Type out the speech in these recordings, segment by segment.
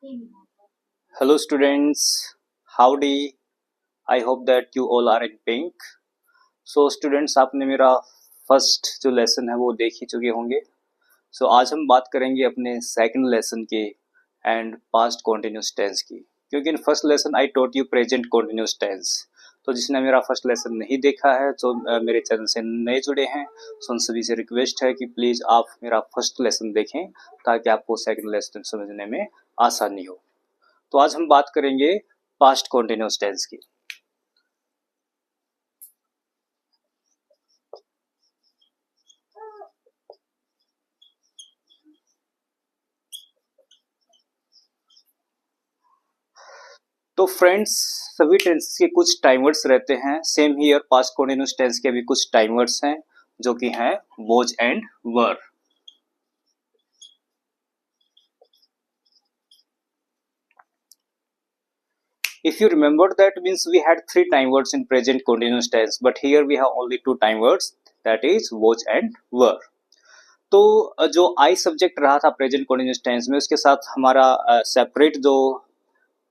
Hello students, howdy. I hope that you all are in pink. So students आपने मेरा first जो lesson है वो देख ही चुके होंगे. So आज हम बात करेंगे अपने सेकंड लेसन के एंड पास्ट कॉन्टिन्यूस टेंस की, क्योंकि in first lesson I taught you present continuous tense. तो जिसने मेरा फर्स्ट लेसन नहीं देखा है, जो मेरे चैनल से नए जुड़े हैं, सो उन सभी से रिक्वेस्ट है कि प्लीज़ आप मेरा फर्स्ट लेसन देखें ताकि आपको सेकंड लेसन समझने में आसानी हो. तो आज हम बात करेंगे पास्ट कॉन्टिन्यूस टेंस की. तो फ्रेंड्स, सभी टेंसेस के कुछ टाइम वर्ड्स रहते हैं. Same here past continuous tense के भी कुछ टाइम वर्ड्स हैं जो कि हैं was and were. If you remember, that means we had 3 time words in present continuous tense, but here we have only 2 time words, that is was and were. तो जो I subject रहा था present continuous tense में, उसके साथ हमारा separate जो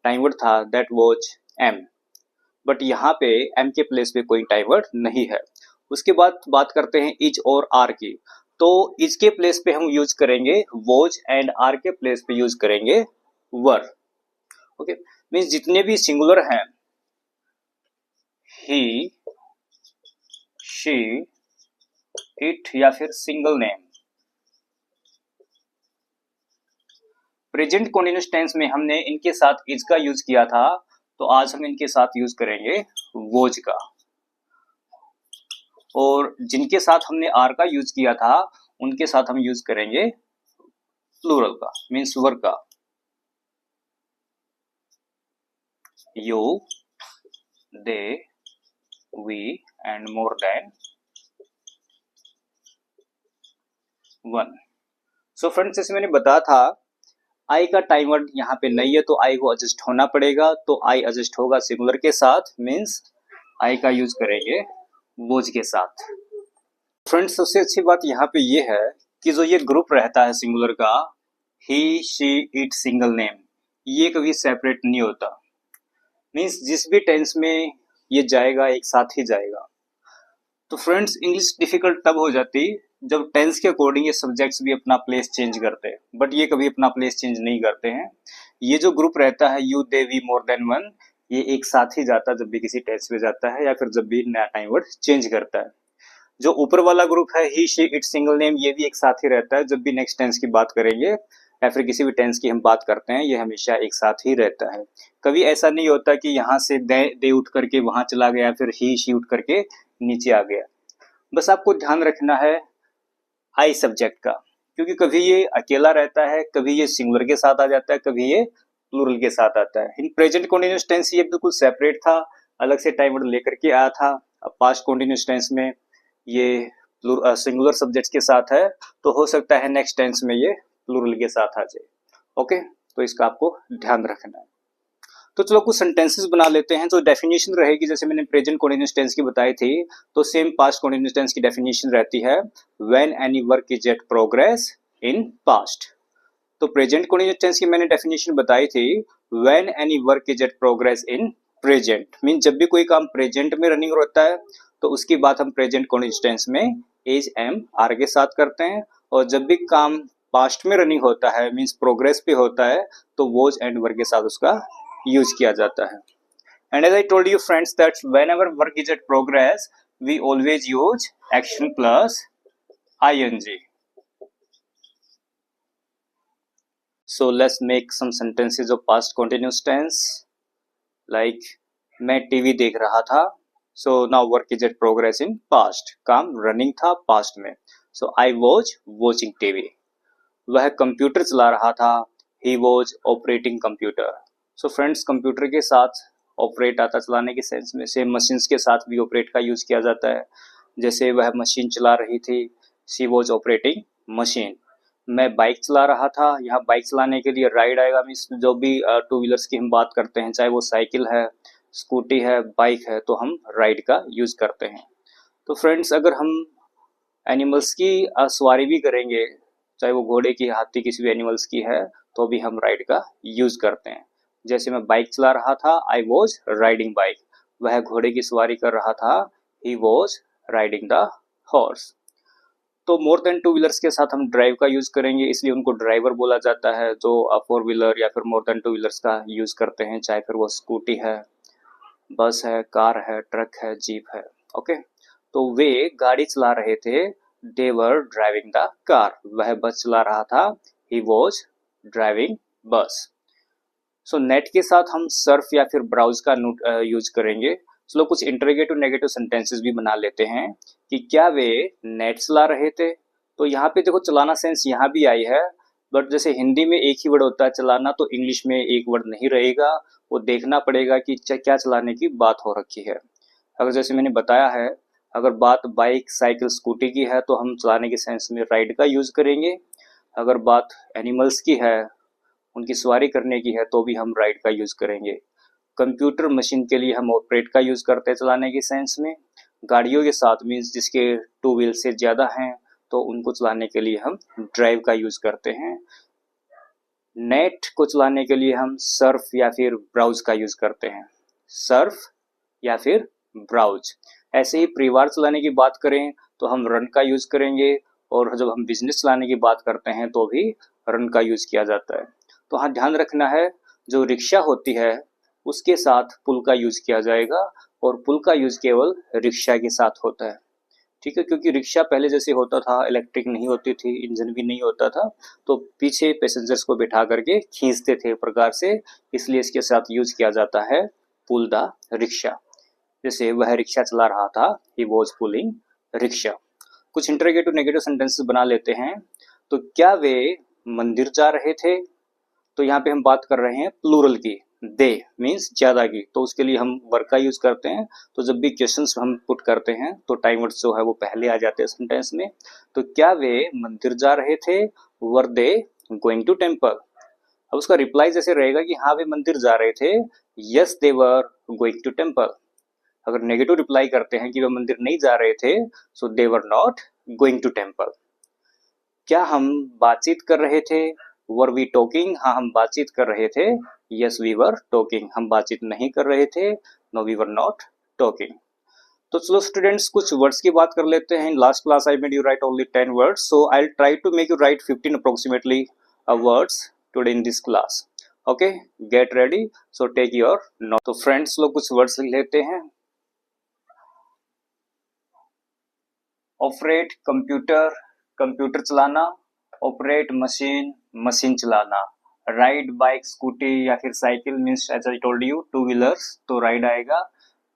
time word था दैट वाज एम, बट यहाँ पे एम के प्लेस पे कोई टाइम वर्ड नहीं है. उसके बाद बात करते हैं इज और आर की. तो इज के प्लेस पे हम यूज करेंगे वॉज एंड आर के प्लेस पे यूज करेंगे वर. ओके, मीन्स जितने भी सिंगुलर हैं ही, शी, इट या फिर single name, present continuous tense में हमने इनके साथ इज का यूज किया था, तो आज हम इनके साथ यूज करेंगे वोज का. और जिनके साथ हमने आर का यूज किया था उनके साथ हम यूज करेंगे प्लूरल का, मीन्स वर का. You, they, we and more than one. So friends, जैसे मैंने बताया था आई का टाइम वर्ड यहाँ पे नहीं है, तो आई को एडजस्ट होना पड़ेगा. तो आई एडजस्ट होगा सिंगुलर के साथ, मीन्स आई का यूज करेंगे वोज के साथ. फ्रेंड्स, सबसे अच्छी बात यहाँ पे ये है कि जो ये ग्रुप रहता है सिंगुलर का, ही, शी, इट, सिंगल नेम, ये कभी सेपरेट नहीं होता. मीन्स जिस भी टेंस में ये जाएगा एक साथ ही जाएगा. तो फ्रेंड्स, इंग्लिश डिफिकल्ट तब हो जाती जब टेंस के अकॉर्डिंग ये सब्जेक्ट्स भी अपना प्लेस चेंज करते हैं, बट ये कभी अपना प्लेस चेंज नहीं करते हैं. ये जो ग्रुप रहता है you, they, we, more than one, ये एक साथ ही जाता है जब भी किसी टेंस में जाता है या फिर जब भी नया टाइम वर्ड चेंज करता है. जो ऊपर वाला ग्रुप है ही, शी, इट, सिंगल नेम, ये भी एक साथ ही रहता है जब भी नेक्स्ट टेंस की बात करेंगे या फिर किसी भी टेंस की हम बात करते हैं, ये हमेशा एक साथ ही रहता है. कभी ऐसा नहीं होता कि यहाँ से दे उठ करके वहां चला गया, फिर ही, शी उठ करके नीचे आ गया. बस आपको ध्यान रखना है आई सब्जेक्ट का, क्योंकि कभी ये अकेला रहता है, कभी ये सिंगुलर के साथ आ जाता है, कभी ये प्लूरल के साथ आता है. इन प्रेजेंट कॉन्टिन्यूस टेंस ये बिल्कुल सेपरेट था, अलग से टाइम वर्ड लेकर के आया था. अब पास्ट कॉन्टिन्यूस टेंस में ये सिंगुलर सब्जेक्ट्स के साथ है, तो हो सकता है नेक्स्ट टेंस में ये प्लूरल के साथ आ जाए. ओके, तो इसका आपको ध्यान रखना है. तो चलो कुछ सेंटेंसेस बना लेते हैं. जो डेफिनेशन रहेगी, जैसे मैंने प्रेजेंट कॉन्टिन्यूस टेंस की बताई थी, तो सेम पास्ट कॉन्टिन्यूस टेंस की डेफिनेशन रहती है when any work is at progress in past. तो प्रेजेंट कॉन्टिन्यूस टेंस की मैंने डेफिनेशन बताई थी when any work is at progress in present. Mean जब भी कोई काम प्रेजेंट में रनिंग होता है तो उसकी बात हम प्रेजेंट कॉन्टिन्यूस टेंस में इज, एम, आर के साथ करते हैं. और जब भी काम पास्ट में रनिंग होता है, मीन्स प्रोग्रेस पे होता है, तो वॉज एंड वर्क के साथ उसका यूज किया जाता है. And as I told you friends that whenever work is at progress, we always use action plus ing. So let's make some sentences of past continuous tense. Like मैं TV देख रहा था. So now work is at progress in past. काम running था past में. So I was watching TV. वह computer चला रहा था. He was operating computer. So friends, computer के साथ ऑपरेट आता चलाने के सेंस में, सेम मशीन्स के साथ भी ऑपरेट का यूज किया जाता है. जैसे वह मशीन चला रही थी, शी वॉज ऑपरेटिंग मशीन. मैं बाइक चला रहा था, यहाँ बाइक चलाने के लिए राइड आएगा, मीन्स जो भी टू व्हीलर्स की हम बात करते हैं, चाहे वो साइकिल है, स्कूटी है, बाइक है, तो हम राइड का यूज करते हैं. तो फ्रेंड्स, अगर हम एनिमल्स की सवारी भी करेंगे, चाहे वो घोड़े की, हाथी, किसी भी एनिमल्स की है, तो भी हम राइड का यूज करते हैं। जैसे मैं बाइक चला रहा था, आई वॉज राइडिंग बाइक। वह घोड़े की सवारी कर रहा था, he was riding the horse. तो मोर देन टू व्हीलर्स के साथ हम ड्राइव का यूज करेंगे, इसलिए उनको ड्राइवर बोला जाता है। जो फोर व्हीलर या फिर मोर देन टू व्हीलर्स का यूज करते हैं, चाहे फिर वो स्कूटी है, बस है, कार है, ट्रक है, जीप है। ओके, तो वे गाड़ी चला रहे थे, दे वर ड्राइविंग द कार। वह बस चला रहा था, ही वॉज ड्राइविंग बस। सो नेट के साथ हम सर्फ या फिर ब्राउज का यूज करेंगे। चलो कुछ इंटरोगेटिव नेगेटिव सेंटेंसेस भी बना लेते हैं कि क्या वे नेट चला रहे थे। तो यहाँ पे देखो चलाना सेंस यहाँ भी आई है, बट जैसे हिंदी में एक ही वर्ड होता है चलाना, तो इंग्लिश में एक वर्ड नहीं रहेगा। वो देखना पड़ेगा कि क्या चलाने की बात हो रखी है। अगर जैसे मैंने बताया है, अगर बात बाइक, साइकिल, स्कूटी की है तो हम चलाने के सेंस में राइड का यूज करेंगे। अगर बात एनिमल्स की है, उनकी सवारी करने की है, तो भी हम राइड का यूज करेंगे। कंप्यूटर मशीन के लिए हम ऑपरेट का यूज करते हैं चलाने के सेंस में। गाड़ियों के साथ मीन्स जिसके टू व्हील से ज्यादा हैं, तो उनको चलाने के लिए हम ड्राइव का यूज करते हैं। नेट को चलाने के लिए हम सर्फ या फिर ब्राउज का यूज करते हैं, सर्फ या फिर ब्राउज। ऐसे ही परिवार चलाने की बात करें तो हम रन का यूज करेंगे, और जब हम बिजनेस चलाने की बात करते हैं तो भी रन का यूज किया जाता है। तो हाँ, ध्यान रखना है, जो रिक्शा होती है उसके साथ पुल का यूज किया जाएगा, और पुल का यूज केवल रिक्शा के साथ होता है। ठीक है, क्योंकि रिक्शा पहले जैसे होता था, इलेक्ट्रिक नहीं होती थी, इंजन भी नहीं होता था, तो पीछे पैसेंजर्स को बिठा करके खींचते थे प्रकार से, इसलिए इसके साथ यूज किया जाता है पुल द रिक्शा। जैसे वह रिक्शा चला रहा था, ही वॉज पुलिंग रिक्शा। कुछ इंटरोगेटिव नेगेटिव सेंटेंसेस बना लेते हैं। तो क्या वे मंदिर जा रहे थे। तो यहाँ पे हम बात कर रहे हैं प्लूरल की, दे मीन्स ज्यादा की, तो उसके लिए हम वर का यूज करते हैं। तो जब भी क्वेश्चंस हम पुट करते हैं तो टाइम वर्ड्स जो है वो पहले आ जाते हैं सेंटेंस में। तो क्या वे मंदिर जा रहे थे, वर दे गोइंग टू टेम्पल। अब उसका रिप्लाई जैसे रहेगा कि हाँ वे मंदिर जा रहे थे, yes they were going to temple. अगर नेगेटिव रिप्लाई करते हैं कि वे मंदिर नहीं जा रहे थे, so they were not going to temple. क्या हम बातचीत कर रहे थे, वर वी टॉकिंग। हाँ हम बातचीत कर रहे थे, यस वी वर टॉकिंग। हम बातचीत नहीं कर रहे थे, no we were not talking. तो चलो स्टूडेंट्स कुछ वर्ड्स की बात कर लेते हैं। Last class I made you write only 10 words, so I will try to make you write 15 approximately words today in this class. Okay, get ready, so take your note. तो friends लोग कुछ words लिख लेते हैं। Operate computer, computer चलाना। Operate machine, machine चलाना। Ride bike, scooty या फिर cycle means as I told you two wheelers, तो राइड आएगा।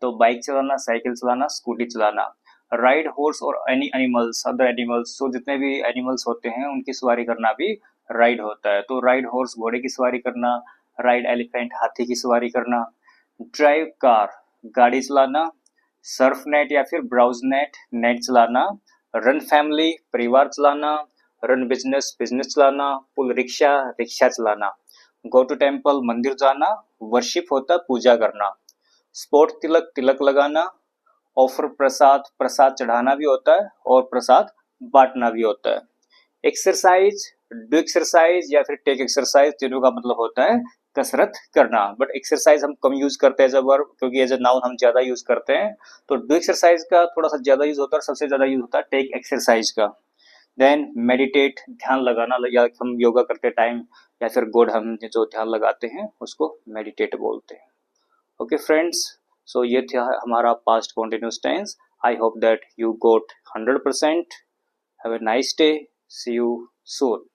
तो बाइक चलाना, साइकिल चलाना, स्कूटी चलाना। राइड हॉर्स और एनी एनिमल्स, अदर एनिमल्स, तो जितने भी एनिमल्स होते हैं उनकी सवारी करना भी राइड होता है। तो राइड हॉर्स घोड़े की सवारी करना, राइड एलिफेंट हाथी की सवारी करना। ड्राइव कार, गाड़ी चलाना। सर्फ नेट या फिर ब्राउज नेट, नेट चलाना। रन फैमिली, परिवार चलाना। रन बिजनेस, बिजनेस चलाना। पुल रिक्शा, रिक्शा चलाना। गो टू टेम्पल, मंदिर जाना। वर्शिप होता पूजा करना। स्पोर्ट तिलक, तिलक लगाना। ऑफर प्रसाद, प्रसाद चढ़ाना भी होता है और प्रसाद बांटना भी होता है। एक्सरसाइज, डू एक्सरसाइज या फिर टेक एक्सरसाइज, तीनों का मतलब होता है कसरत करना। बट एक्सरसाइज हम कम यूज करते हैं जब, क्योंकि एज ए नाउन हम ज्यादा यूज करते हैं। तो डू एक्सरसाइज का थोड़ा सा ज्यादा यूज होता है और सबसे ज्यादा यूज होता है टेक एक्सरसाइज का। देन मेडिटेट, ध्यान लगाना, या हम योगा करते टाइम या फिर गॉड हम जो ध्यान लगाते हैं उसको मेडिटेट बोलते हैं। ओके फ्रेंड्स, सो ये था हमारा past continuous tense. I hope that you got 100%। Have a nice day, see you soon.